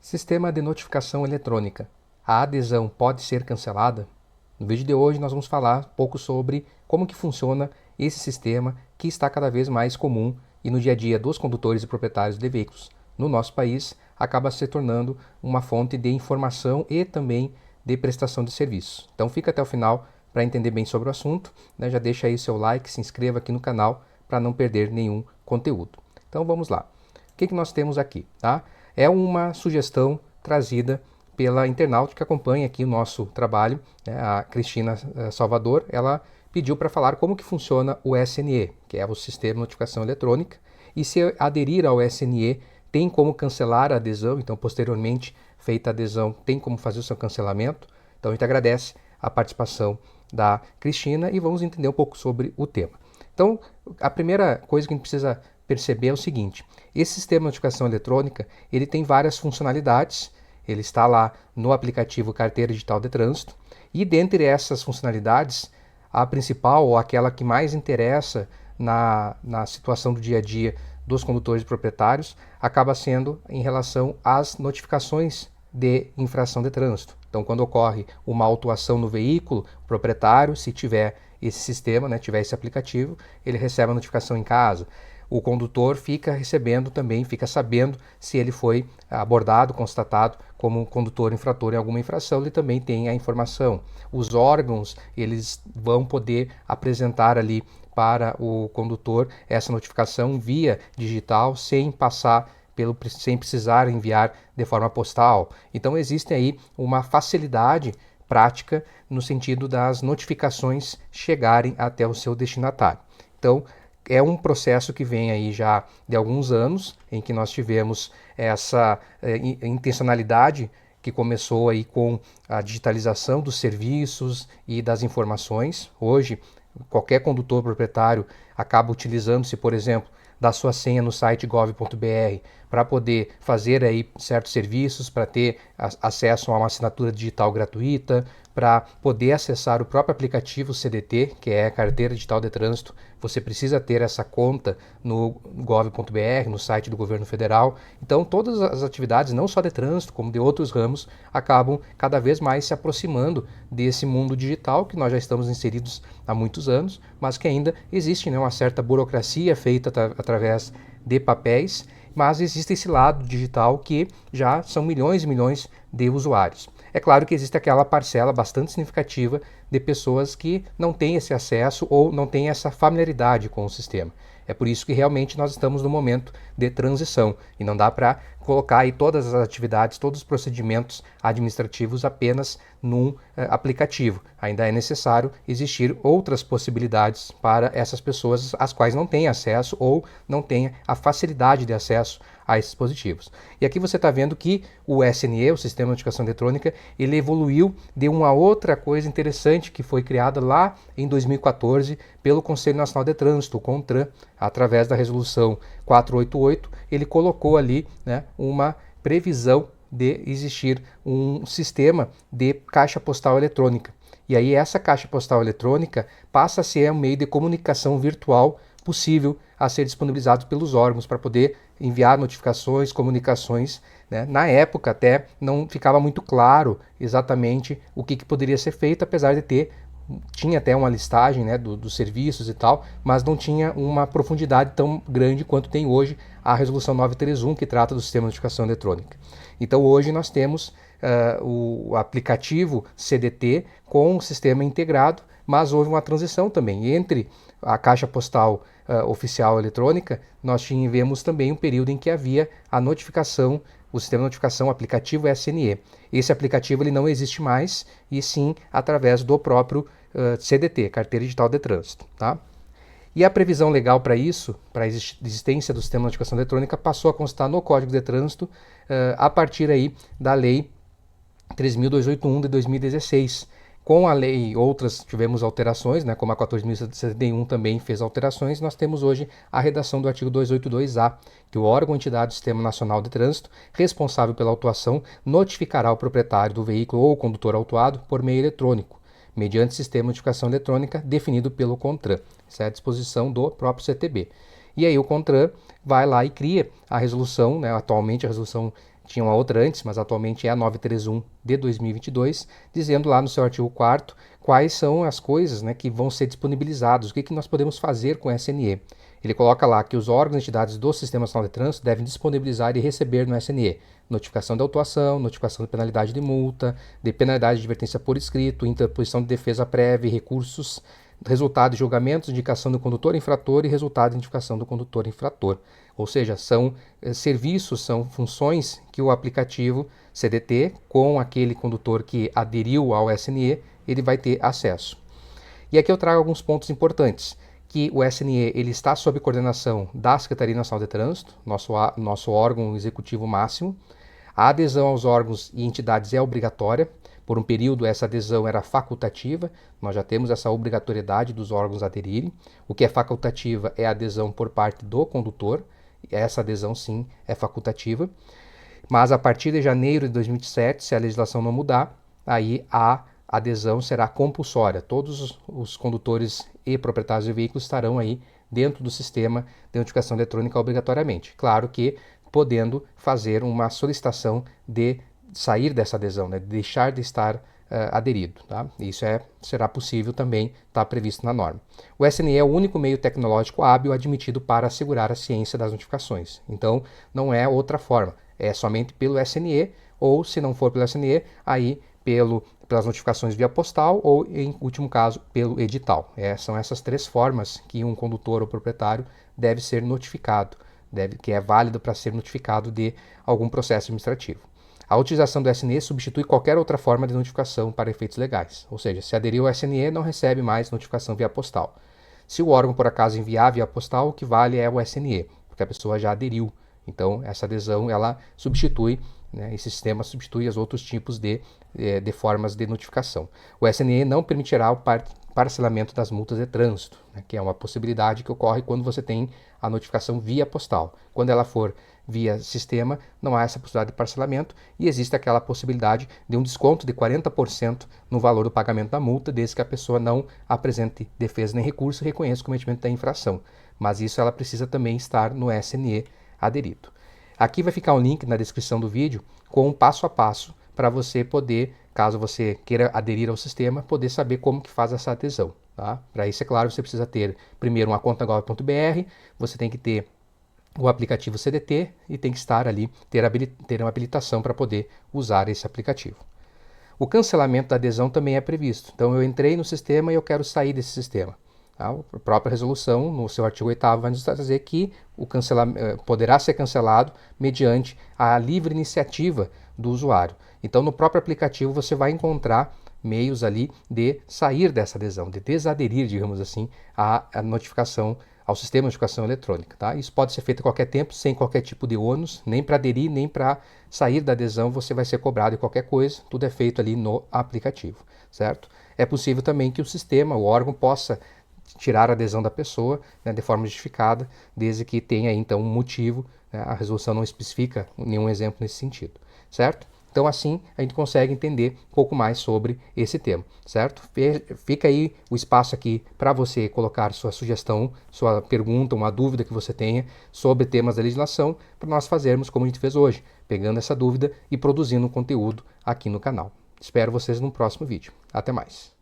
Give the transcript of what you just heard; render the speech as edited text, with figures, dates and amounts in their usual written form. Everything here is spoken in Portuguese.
Sistema de notificação eletrônica. A adesão pode ser cancelada? No vídeo de hoje nós vamos falar um pouco sobre como que funciona esse sistema que está cada vez mais comum e no dia a dia dos condutores e proprietários de veículos no nosso país acaba se tornando uma fonte de informação e também de prestação de serviços. Então fica até o final para entender bem sobre o assunto, né? Já deixa aí seu like, se inscreva aqui no canal para não perder nenhum conteúdo. Então vamos lá. O que nós temos aqui, tá? É uma sugestão trazida pela internauta que acompanha aqui o nosso trabalho, né? A Cristina Salvador. Ela pediu para falar como que funciona o SNE, que é o Sistema de Notificação Eletrônica, e se aderir ao SNE tem como cancelar a adesão. Então posteriormente feita a adesão tem como fazer o seu cancelamento. Então a gente agradece a participação da Cristina e vamos entender um pouco sobre o tema. Então a primeira coisa que a gente precisa perceber é o seguinte: esse sistema de notificação eletrônica ele tem várias funcionalidades. Ele está lá no aplicativo Carteira Digital de Trânsito e dentre essas funcionalidades a principal ou aquela que mais interessa na situação do dia a dia dos condutores e proprietários acaba sendo em relação às notificações de infração de trânsito. Então quando ocorre uma autuação no veículo, o proprietário, se tiver esse sistema, né, tiver esse aplicativo, ele recebe a notificação em casa. O condutor fica recebendo também, fica sabendo se ele foi abordado, constatado como condutor infrator em alguma infração, ele também tem a informação. Os órgãos, eles vão poder apresentar ali para o condutor essa notificação via digital, sem sem precisar enviar de forma postal. Então existe aí uma facilidade prática no sentido das notificações chegarem até o seu destinatário. Então, é um processo que vem aí já de alguns anos, em que nós tivemos essa intencionalidade que começou aí com a digitalização dos serviços e das informações. Hoje, qualquer condutor proprietário acaba utilizando-se, por exemplo, da sua senha no site gov.br para poder fazer aí certos serviços, para ter acesso a uma assinatura digital gratuita, para poder acessar o próprio aplicativo CDT, que é a Carteira Digital de Trânsito. Você precisa ter essa conta no gov.br, no site do governo federal. Então todas as atividades, não só de trânsito, como de outros ramos, acabam cada vez mais se aproximando desse mundo digital que nós já estamos inseridos há muitos anos, mas que ainda existe, né, uma certa burocracia feita através de papéis, mas existe esse lado digital que já são milhões e milhões de usuários. É claro que existe aquela parcela bastante significativa de pessoas que não têm esse acesso ou não têm essa familiaridade com o sistema. É por isso que realmente nós estamos no momento de transição e não dá para colocar aí todas as atividades, todos os procedimentos administrativos apenas num aplicativo. Ainda é necessário existir outras possibilidades para essas pessoas as quais não têm acesso ou não têm a facilidade de acesso a esses dispositivos. E aqui você está vendo que o SNE, o Sistema de Notificação Eletrônica, ele evoluiu de uma outra coisa interessante que foi criada lá em 2014 pelo Conselho Nacional de Trânsito, o CONTRAN, através da resolução 488, ele colocou ali, né, uma previsão de existir um sistema de caixa postal eletrônica. E aí essa caixa postal eletrônica passa a ser um meio de comunicação virtual possível a ser disponibilizado pelos órgãos para poder enviar notificações, comunicações, né? Na época até não ficava muito claro exatamente o que poderia ser feito, apesar de tinha até uma listagem, né, dos serviços e tal, mas não tinha uma profundidade tão grande quanto tem hoje a resolução 931, que trata do sistema de notificação eletrônica. Então hoje nós temos o aplicativo CDT com o sistema integrado, mas houve uma transição também entre a caixa postal oficial eletrônica. Nós tivemos também um período em que havia a notificação, o sistema de notificação aplicativo SNE. Esse aplicativo ele não existe mais, e sim através do próprio CDT, Carteira Digital de Trânsito. Tá? E a previsão legal para isso, para a existência do sistema de notificação eletrônica, passou a constar no Código de Trânsito a partir aí da Lei 3.281 de 2016. Com a lei, outras tivemos alterações, né, como a 14.071 também fez alterações. Nós temos hoje a redação do artigo 282-A, que o órgão ou entidade do Sistema Nacional de Trânsito, responsável pela autuação, notificará o proprietário do veículo ou o condutor autuado por meio eletrônico, mediante sistema de notificação eletrônica definido pelo CONTRAN. Essa é a disposição do próprio CTB. E aí o CONTRAN vai lá e cria a resolução, né, atualmente a resolução tinha uma outra antes, mas atualmente é a 931 de 2022, dizendo lá no seu artigo 4º quais são as coisas, né, que vão ser disponibilizadas, o que nós podemos fazer com o SNE. Ele coloca lá que os órgãos e entidades do Sistema Nacional de Trânsito devem disponibilizar e receber no SNE notificação de autuação, notificação de penalidade de multa, de penalidade de advertência por escrito, interposição de defesa prévia e recursos, resultado de julgamentos, indicação do condutor infrator e resultado de identificação do condutor infrator. Ou seja, são serviços, são funções que o aplicativo CDT, com aquele condutor que aderiu ao SNE, ele vai ter acesso. E aqui eu trago alguns pontos importantes, que o SNE ele está sob coordenação da Secretaria Nacional de Trânsito, nosso órgão executivo máximo. A adesão aos órgãos e entidades é obrigatória. Por um período, essa adesão era facultativa. Nós já temos essa obrigatoriedade dos órgãos aderirem. O que é facultativa é a adesão por parte do condutor. Essa adesão, sim, é facultativa. Mas a partir de janeiro de 2007, se a legislação não mudar, aí a adesão será compulsória. Todos os condutores e proprietários de veículos estarão aí dentro do sistema de notificação eletrônica obrigatoriamente. Claro que podendo fazer uma solicitação de sair dessa adesão, né, de deixar de estar aderido. Tá? Isso será possível também, está previsto na norma. O SNE é o único meio tecnológico hábil admitido para assegurar a ciência das notificações. Então, não é outra forma, é somente pelo SNE, ou se não for pelo SNE, aí pelas notificações via postal ou, em último caso, pelo edital. São essas três formas que um condutor ou proprietário deve ser notificado, que é válido para ser notificado de algum processo administrativo. A utilização do SNE substitui qualquer outra forma de notificação para efeitos legais, ou seja, se aderiu ao SNE, não recebe mais notificação via postal. Se o órgão, por acaso, enviar via postal, o que vale é o SNE, porque a pessoa já aderiu. Então, essa adesão, ela substitui, né, esse sistema substitui os outros tipos de formas de notificação. O SNE não permitirá o parcelamento das multas de trânsito, né, que é uma possibilidade que ocorre quando você tem a notificação via postal. Quando ela for via sistema, não há essa possibilidade de parcelamento e existe aquela possibilidade de um desconto de 40% no valor do pagamento da multa, desde que a pessoa não apresente defesa nem recurso e reconheça o cometimento da infração. Mas isso ela precisa também estar no SNE aderido. Aqui vai ficar um link na descrição do vídeo com um passo a passo para você poder, caso você queira aderir ao sistema, poder saber como que faz essa adesão. Tá? Para isso, é claro, você precisa ter primeiro uma conta gov.br, você tem que ter o aplicativo CDT e tem que estar ali, ter uma habilitação para poder usar esse aplicativo. O cancelamento da adesão também é previsto. Então, eu entrei no sistema e eu quero sair desse sistema. A própria resolução, no seu artigo 8º, vai nos dizer que o poderá ser cancelado mediante a livre iniciativa do usuário. Então, no próprio aplicativo, você vai encontrar meios ali de sair dessa adesão, de desaderir, digamos assim, à notificação, ao sistema de notificação eletrônica. Tá? Isso pode ser feito a qualquer tempo, sem qualquer tipo de ônus, nem para aderir, nem para sair da adesão você vai ser cobrado de qualquer coisa, tudo é feito ali no aplicativo, certo? É possível também que o sistema, o órgão, possa tirar a adesão da pessoa, né, de forma justificada, desde que tenha então um motivo, né, a resolução não especifica nenhum exemplo nesse sentido, certo? Então assim a gente consegue entender um pouco mais sobre esse tema, certo? Fica aí o espaço aqui para você colocar sua sugestão, sua pergunta, uma dúvida que você tenha sobre temas da legislação, para nós fazermos como a gente fez hoje, pegando essa dúvida e produzindo um conteúdo aqui no canal. Espero vocês no próximo vídeo. Até mais!